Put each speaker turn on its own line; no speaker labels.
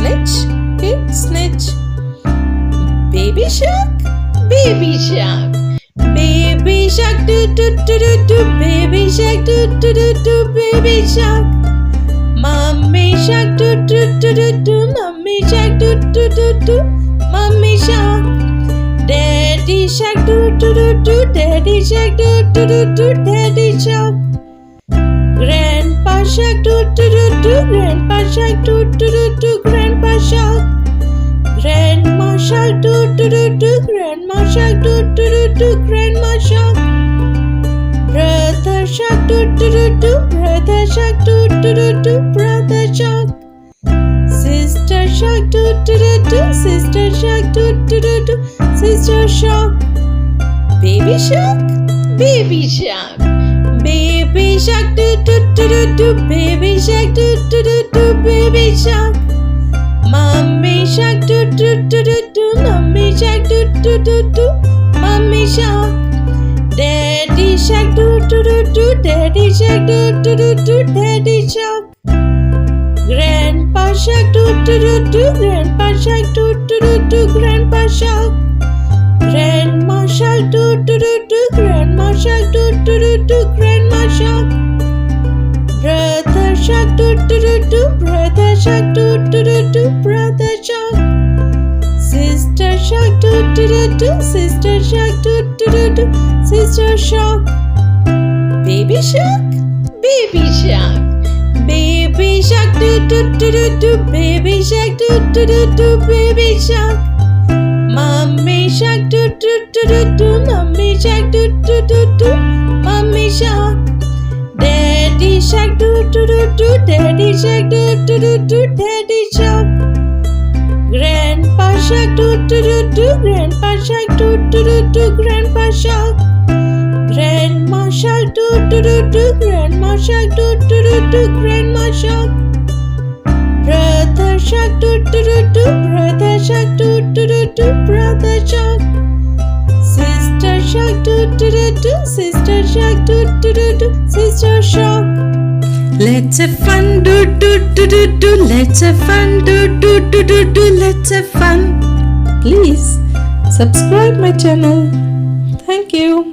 snitch, kid snitch. Baby shark, baby shark. Baby shark do do do do do. Baby shark do do do do. Baby shark. Mummy shark do do do do do. Mummy shark do do do do. Mummy shark. Daddy shark do do do do. Daddy shark do do do do. Daddy shark. Grandpa shark do do do do. Grandpa shark do do do do. Grandpa shark. Grandma shark do do do do. Grandma shark do do do do. Grandma shark. Brother shark do do do do. Brother shark do do do do. Brother shark. Sister shark do do do do. Sister shark do do do do. Sister shark. Baby shark, baby shark. Baby shark do do do do do. Baby shark do do do do. Baby shark. Mummy shark do do do do do. Mummy shark do do do do. Mummy shark. Daddy shark do do do do. Daddy shark do do do do. Daddy shark. Grandpa shark do do do do. Grandpa shark do do do do. Grandpa shark. Grandma shark do do do do. Grandma shark do do do do. Grandma shark. Brother shark do do do do. Brother shark do do do do. Brother shark. Sister shark do do do do. Sister shark do do do do. Sister shark. Baby shark, baby shark. Baby shark do do do do do. Baby shark do do do do. Baby shark. Mummy shark do do do do do. Mummy shark do do do do. Mummy shark. Daddy shark do do do do. Daddy shark do do do do. Daddy shark. Grandpa shark do do do do. Grandpa shark do do do do. Grandpa shark. Grandma shark do do do do. Grandma shark do do do do. Grandma shark. Brother shark do do do do. Brother shark do do do do. Brother shark. Sister shark do do do do. Sister shark do do do do. Sister shark. Let's have fun, do do do do do. Let's have fun, do do do do do. Let's have fun. Please subscribe my channel. Thank you.